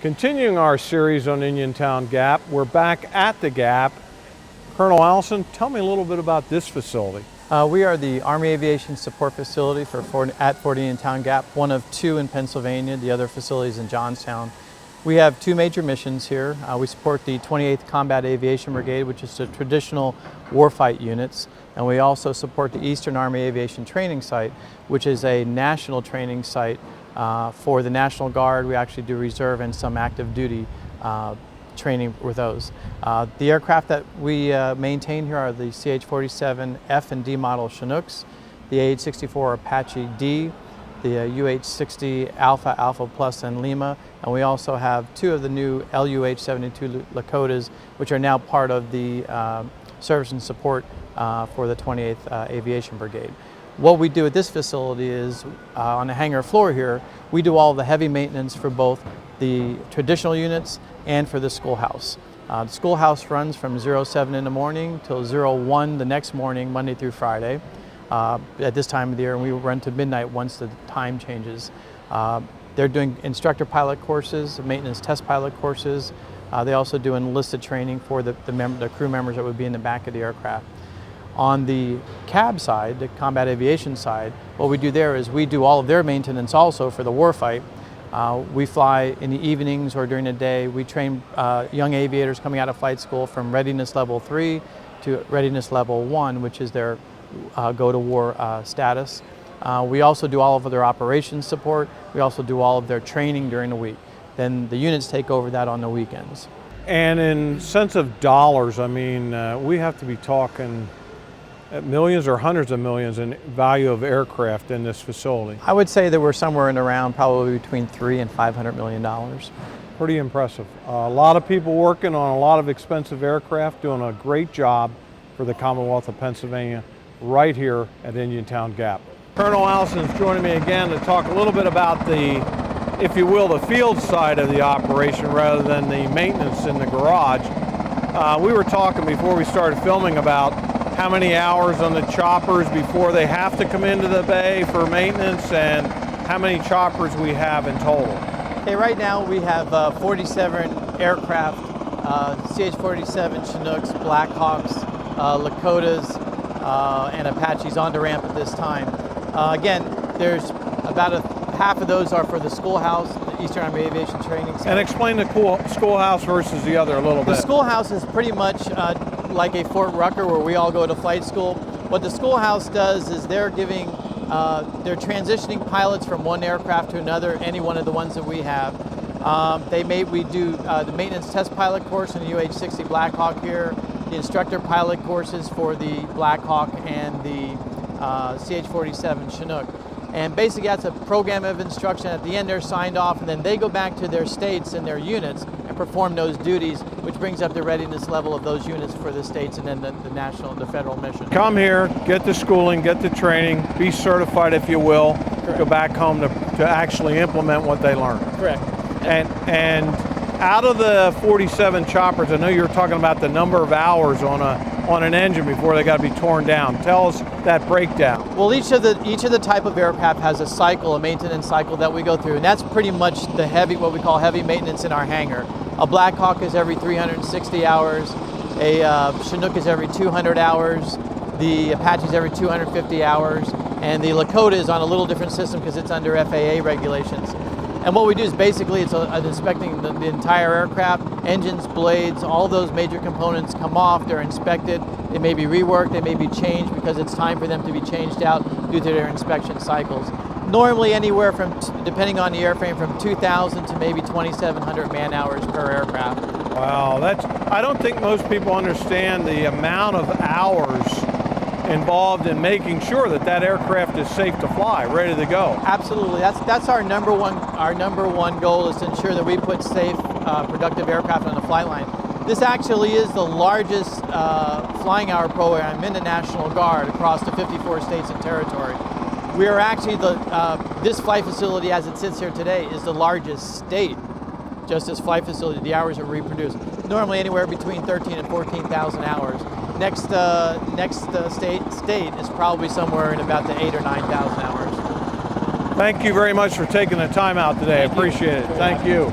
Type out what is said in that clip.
Continuing our series on Indiantown Gap, we're back at the Gap. Colonel Allison, tell me a little bit about this facility. We are the Army Aviation Support Facility at Fort Indiantown Gap, one of two in Pennsylvania, the other facilities in Johnstown. We have two major missions here. We support the 28th Combat Aviation Brigade, which is the traditional warfight units, and we also support the Eastern Army Aviation Training Site, which is a national training site for the National Guard. We actually do reserve and some active duty training with those. The aircraft that we maintain here are the CH-47 F and D model Chinooks, the AH-64 Apache D, the UH-60 Alpha, Alpha Plus, and Lima, and we also have two of the new LUH-72 Lakotas, which are now part of the service and support for the 28th Aviation Brigade. What we do at this facility is, on the hangar floor here, we do all the heavy maintenance for both the traditional units and for the schoolhouse. The schoolhouse runs from 07 in the morning till 01 the next morning, Monday through Friday, at this time of the year, and we run to midnight once the time changes. They're doing instructor pilot courses, maintenance test pilot courses. They also do enlisted training for the crew members that would be in the back of the aircraft. On the cab side, the combat aviation side, what we do there is we do all of their maintenance also for the warfight. We fly in the evenings or during the day. We train young aviators coming out of flight school from readiness level 3 to readiness level 1, which is their go-to-war status. We also do all of their operations support. We also do all of their training during the week. Then the units take over that on the weekends. And in sense of dollars, I mean, we have to be talking millions or hundreds of millions in value of aircraft in this facility. I would say that we're somewhere in around probably between $300 and $500 million. Pretty impressive. A lot of people working on a lot of expensive aircraft, doing a great job for the Commonwealth of Pennsylvania right here at Indiantown Gap. Colonel Allison is joining me again to talk a little bit about the, if you will, the field side of the operation rather than the maintenance in the garage. We were talking before we started filming about how many hours on the choppers before they have to come into the bay for maintenance and how many choppers we have in total. Okay, right now we have 47 aircraft, CH-47 Chinooks, Blackhawks, Lakotas, and Apaches on the ramp at this time. Again, there's about half of those are for the schoolhouse, the Eastern Army Aviation Training Center. And explain the schoolhouse versus the other a little bit. The schoolhouse is pretty much like a Fort Rucker where we all go to flight school. What the schoolhouse does is they're transitioning pilots from one aircraft to another, any one of the ones that we have. We do the maintenance test pilot course in the UH-60 Blackhawk here, the instructor pilot courses for the Blackhawk and the CH-47 Chinook. And basically that's a program of instruction. At the end they're signed off and then they go back to their states and their units and perform those duties, which brings up the readiness level of those units for the states and then the national and the federal mission. Come here, get the schooling, get the training, be certified if you will. Correct. Go back home to actually implement what they learn. Correct. And out of the 47 choppers, I know you were talking about the number of hours on an engine before they got to be torn down. Tell us that breakdown. Well, each of the type of aircraft has a cycle, a maintenance cycle that we go through, and that's pretty much the what we call heavy maintenance in our hangar. A Blackhawk is every 360 hours, a Chinook is every 200 hours, the Apache is every 250 hours, and the Lakota is on a little different system because it's under FAA regulations. And what we do is basically it's inspecting the entire aircraft, engines, blades, all those major components come off, they're inspected, they may be reworked, they may be changed because it's time for them to be changed out due to their inspection cycles. Normally anywhere from, depending on the airframe, from 2,000 to maybe 2,700 man hours per aircraft. Wow, I don't think most people understand the amount of hours involved in making sure that aircraft is safe to fly, ready to go. Absolutely, that's our number one goal is to ensure that we put safe, productive aircraft on the flight line. This actually is the largest flying hour program in the National Guard across the 54 states and territory. We are actually this flight facility as it sits here today is the largest state, just as flight facility, the hours are reproduced. Normally anywhere between 13 and 14,000 hours. Next state is probably somewhere in about the 8,000 or 9,000 hours. Thank you very much for taking the time out today. I appreciate it. Thank you.